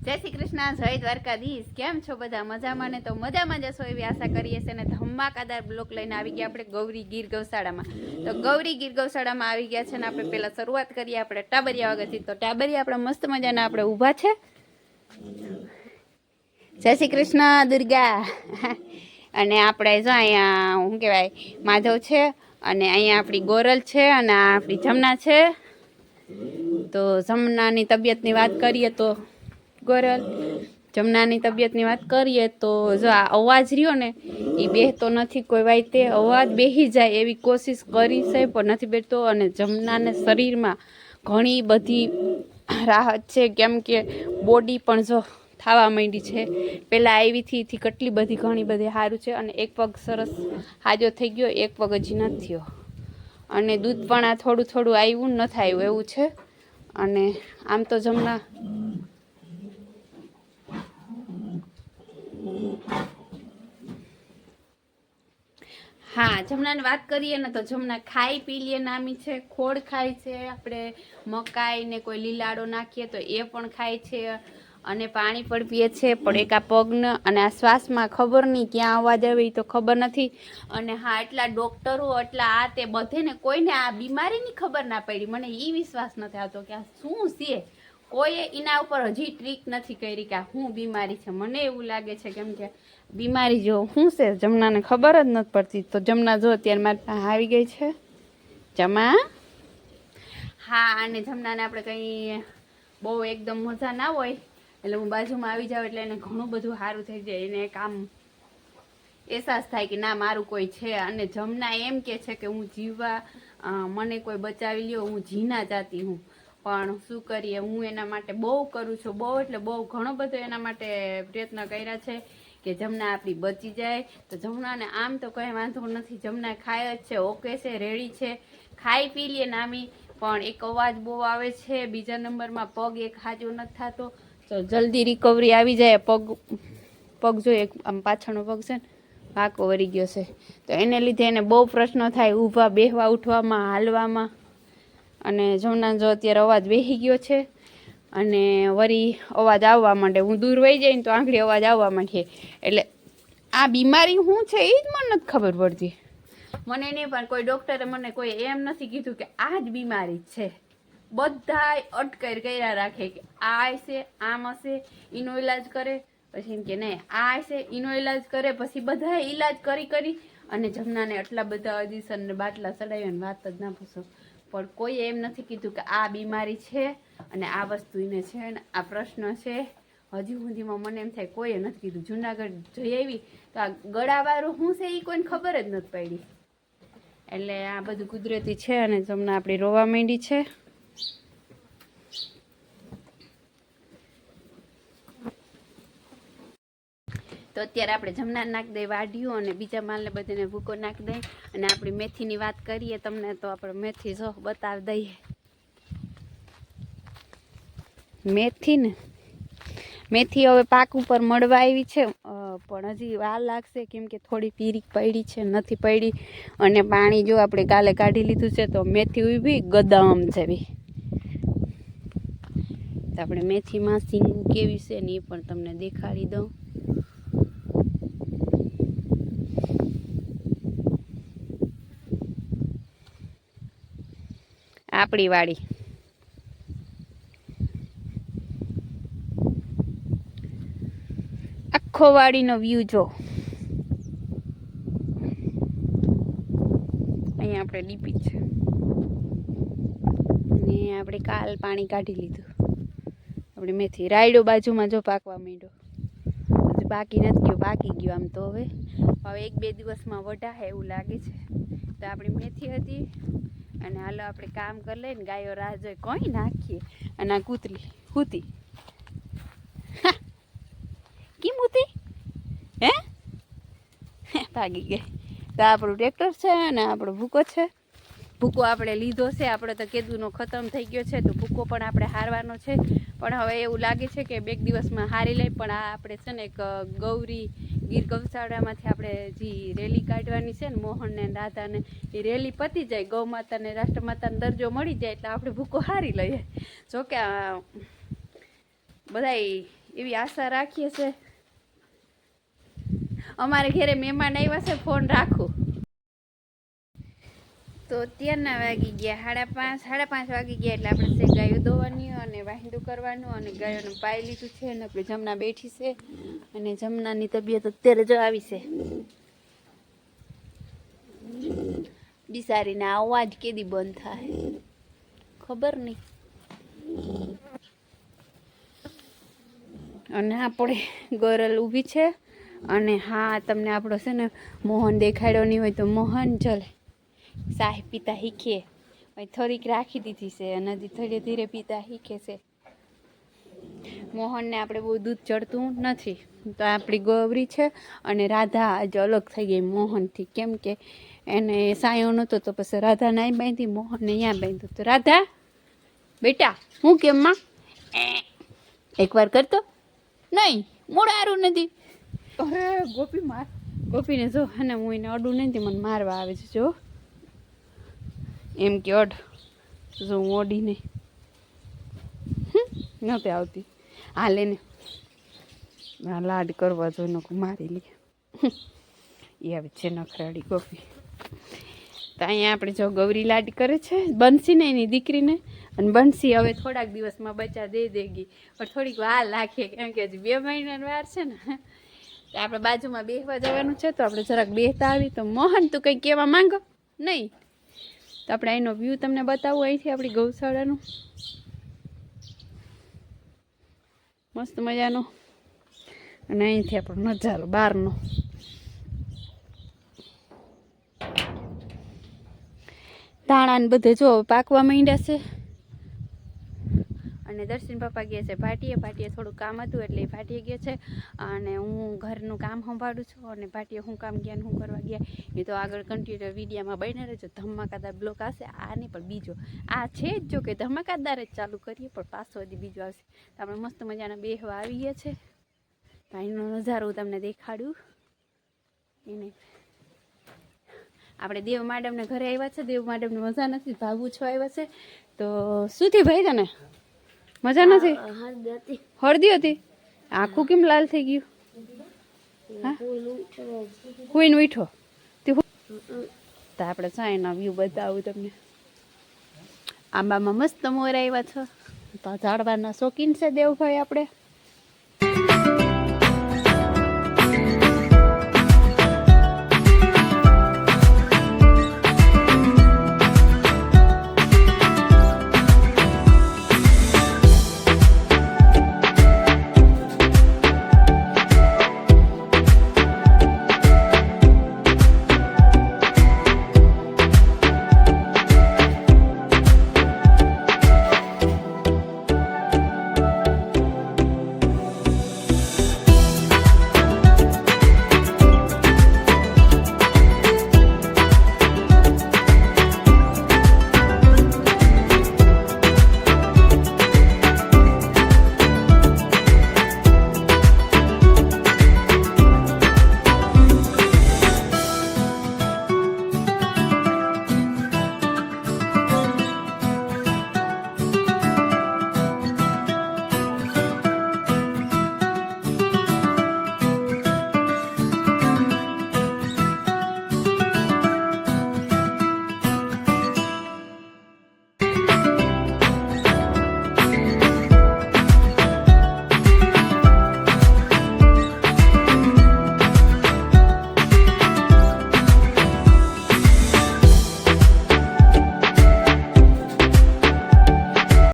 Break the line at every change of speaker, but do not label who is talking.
જય શ્રી કૃષ્ણ, જય દ્વારકાધીશ। કેમ છો બધા? મજામાં ને? તો મજામાં જશો એવી આશા કરીએ છીએ ને ધમાકાદાર બ્લોક લઈને આવી ગયા આપણે ગૌરી ગીર ગૌશાળામાં। તો ગૌરી ગીર ગૌશાળામાં આવી ગયા છે ને આપણે પહેલા શરૂઆત કરીએ આપણે ટાબરિયા વગરથી। તો ટાબરિયા આપણે મસ્ત મજાના આપણે ઊભા છે। જય શ્રી કૃષ્ણ દુર્ગા। અને આપણે જો અહીંયા શું કહેવાય માધવ છે અને અહીંયા આપણી ગોરલ છે અને આ આપણી જમના છે। તો જમનાની તબિયતની વાત કરીએ તો ગોરલ જમનાની તબિયતની વાત કરીએ તો જો આ અવાજ રહ્યો ને એ બેહતો નથી કોઈ વાતે। અવાજ બેસી જાય એવી કોશિશ કરી છે પણ નથી બેઠતો। અને જમનાને શરીરમાં ઘણી બધી રાહત છે કેમ કે બોડી પણ જો થવા માંડી છે। પહેલાં આવીથી કેટલી બધી ઘણી બધી સારું છે। અને એક પગ સરસ હાજો થઈ ગયો, એક પગ હજી નથી થયો। અને દૂધ પણ આ થોડું થોડું આવ્યું નથી આવ્યું એવું છે। અને આમ તો જમના હા જમનાની વાત કરીએ ને તો જમના ખાઈ પી લે નામી છે, ખોળ ખાય છે, આપણે મકાઈ ને કોઈ લીલાડો નાખીએ તો એ પણ ખાય છે અને પાણી પણ પીએ છે। પણ એક આ પગને અને આ શ્વાસમાં ખબર નહીં ક્યાં અવાજ આવે એ તો ખબર નથી। અને હા એટલા ડૉક્ટરો એટલા આ તે બધે ને કોઈને આ બીમારીની ખબર ના પડી। મને એ વિશ્વાસ નથી આવતો કે આ શું છે, કોઈએ એના ઉપર હજી ટ્રીક નથી કરી કે આ શું બીમારી છે। મને એવું લાગે છે કેમ કે બીમારી જો શું છે જમનાને ખબર જ નથી પડતી। તો જમના જો અત્યારે મારી પાસે આવી ગઈ છે જમા। હા અને જમનાને આપણે કંઈ બહુ એકદમ મજા ના હોય એટલે હું બાજુમાં આવી જાઉં એટલે એને ઘણું બધું સારું થઈ જાય। એને એક આમ અહેસાસ થાય કે ના મારું કોઈ છે। અને જમના એમ કે છે કે હું જીવવા મને કોઈ બચાવી લ્યો, હું જીના જાતી હું। પણ શું કરીએ, હું એના માટે બહુ કરું છું, બહુ એટલે બહુ ઘણો બધો એના માટે પ્રયત્ન કર્યા છે કે જમના આપણી બચી જાય। તો જમનાને આમ તો કંઈ વાંધો નથી, જમના ખાય જ છે, ઓકે છે, રેડી છે, ખાઈ પી લે નામી। પણ એક અવાજ બહુ આવે છે, બીજા નંબરમાં પગ એક હાજો નથી થતો। તો જલ્દી રિકવરી આવી જાય। પગ જો એક આમ પાછળનો પગ છે ને વાંકો વળી ગયો છે તો એને લીધે એને બહુ પ્રશ્નો થાય ઊભા બેહવા ઉઠવામાં હાલવામાં। અને જમના જો અત્યારે અવાજ બેસી ગયો છે અને વળી અવાજ આવવા માંડે, હું દૂર વહી જઈને તો આંગળી અવાજ આવવા માંડે। એટલે આ બીમારી શું છે એ જ મને નથી ખબર પડતી। મને નહીં પણ કોઈ ડૉક્ટરે મને કોઈ એમ નથી કીધું કે આ જ બીમારી છે। બધાય અટકાઈ કર્યા રાખે કે આ હશે, આમ હશે, એનો ઈલાજ કરે, પછી એમ કે નહીં આ હશે, એનો ઈલાજ કરે, પછી બધા ઈલાજ કરી અને જમનાને આટલા બધા ઓડિશન ને બાટલા ચડાવ્યા વાત જ ના પૂછો। પણ કોઈએ એમ નથી કીધું કે આ બીમારી છે અને આ વસ્તુ એને છે ને આ પ્રશ્ન છે। હજી સુધીમાં મને એમ થાય કોઈએ નથી કીધું। જુનાગઢ જઈ આવી તો આ ગળાવાળું શું છે એ કોઈને ખબર જ નથી પડી। એટલે આ બધું કુદરતી છે અને જમના આપણી રોવા માંડી છે। તો અત્યારે આપણે જમના નાખી દઈએ વાઢ્યું અને બીજા માલને બધાને ભૂકો નાખી દઈએ। અને આપણી મેથીની વાત કરીએ તમને તો આપણે મેથી જો બતાવી દઈએ। મેથી હવે પાક ઉપર મળવા આવી છે પણ હજી વાર લાગશે કેમ કે થોડી પીરી પડી છે, નથી પડી। અને પાણી જો આપણે કાલે કાઢી લીધું છે તો મેથી ઊભી ગદમ જેવી। તો આપણે મેથીમાં સીંગું કેવી છે ને એ પણ તમને દેખાડી દઉં। આપણી વાડી આખો વાડીનો વ્યૂ જો। અહીંયા આપણે ડીપી છે ને આપણે કાલ પાણી કાઢી લીધું। આપણે મેથી રાયડો બાજુમાં જો પાકવા માંડ્યો, હજી પાકી નથી ગયો, પાકી ગયો આમ તો હવે એક બે દિવસમાં વઢાશે એવું લાગે છે। તો આપણી મેથી હતી અને હાલો આપણે કામ કરી લઈને ગાયો રાહ જોઈ કોઈ નાખીએ। અને આ કૂતરી હુતી કેમ હુતી હે ભાગી ગઈ। તો આપણું ટ્રેક્ટર છે અને આપણો ભૂકો છે। ભૂકો આપણે લીધો છે, આપણે તો કેદુનો ખતમ થઈ ગયો છે તો ભૂકો પણ આપણે હારવાનો છે। પણ હવે એવું લાગે છે કે બે દિવસમાં હારી લઈ। પણ આ આપણે છે ને એક ગૌરી ગીર ગૌશાળામાંથી આપણે જે રેલી કાઢવાની છે ને મોહનને રાધાને, એ રેલી પતી જાય, ગૌ માતાને રાષ્ટ્રમાતાનો દરજ્જો મળી જાય એટલે આપણે ભૂકો હારી લઈએ। જોકે બધાય એવી આશા રાખીએ છે. અમારે ઘરે મહેમાન આવ્યા છે, ફોન રાખું. તો અત્યારના વાગી ગયા 5:30, 5:30 વાગી ગયા. એટલે આપણે છે ગાયો દોવાની અને વાહિંદું કરવાનું અને ગાયોને પાઈ લીધું છે. અને આપણે જમના બેઠી છે અને જમનાની તબિયત અત્યારે જો આવી છે. બિચારીને અવાજ કેદી બંધ થાય ખબર નહીં. અને આપણે ગોરલ ઊભી છે. અને હા, તમને આપણો છે ને મોહન દેખાડ્યો નહીં હોય તો મોહન ચલે ચાય પીતા શીખીએ. થોડીક રાખી દીધી છે અને ધીરે ધીરે પીતા શીખે છે. મોહનને આપણે બહુ દૂધ ચડતું નથી. તો આપણી ગૌરી છે અને રાધા આજે અલગ થઈ ગઈ મોહનથી. કેમ કે એને સાયો નહોતો તો પછી રાધા નાઈ બાંધી, મોહનને અહીંયા બાંધ્યું. તો રાધા બેટા હું કેમ માં એકવાર કરતો નહીં, મોડારું નથી. અરે ગોપી માર, ગોપીને જો અને હું એને અડું નથી, મને મારવા આવે છે. જો એમ કે અડ, જો હું ઓડી નહીં નહોતી આવતી. હાલે ને લાડ કરવા જોઈને મારી લે. એ આવે છે નખરાડી ગોપી. તો અહીંયા આપણે જો ગૌરી લાડ કરે છે બંસીને એની દીકરીને. અને બંસી હવે થોડાક દિવસમાં બચ્ચા દે દેગી, પણ થોડીક વાર લાગે કેમ કે હજી 2 મહિનાની વાર છે ને. તો આપણે બાજુમાં બેસવા જવાનું છે, તો આપણે જરાક બેસતા આવી. તો મોહન તું કંઈ કહેવા માંગો નહીં? તો આપણે એનો વ્યૂ તમને બતાવું અહીંથી આપણી ગૌશાળાનું મસ્ત મજાનો. અને અહીંથી આપણો નજારો બહારનો. ધાણા ને બધે જો પાકવા માંડ્યા છે. અને દર્શન પપ્પા ગયા છે ભાટીએ થોડું કામ હતું એટલે એ ભાટીએ ગયા છે. અને હું ઘરનું કામ સંભાળું છું. અને ભાટીએ શું કામ ગયા ને શું કરવા ગયા એ તો આગળ કન્ટિન્યુ વિડીયોમાં બને રહેજો. ધમાકાદાર બ્લોક આવશે. આ નહીં પણ બીજો આ છે જ, જો કે ધમાકાદાર જ ચાલુ કરીએ પણ પાછો હજી બીજો આવશે. તો આપણે મસ્ત મજાના બેહવા આવી ગયા છે. ભાઈનો નજારો હું તમને દેખાડું. એને આપણે દેવ મેડમને ઘરે આવ્યા છે. દેવ મેડમને મજા નથી, ભાગવું છો આવ્યા છે. તો શું થયું ભાઈ તને મજા નથી? હળદી હતી. આખું કેમ લાલ થઈ ગયું? હા કોઈને ઉઠો તો આપણે સાયના વ્યૂ બતાવું તમને. આંબામાં મસ્ત મોર આવ્યા છો. તો ઝાડવાના શોખીન છે દેવભાઈ આપણે.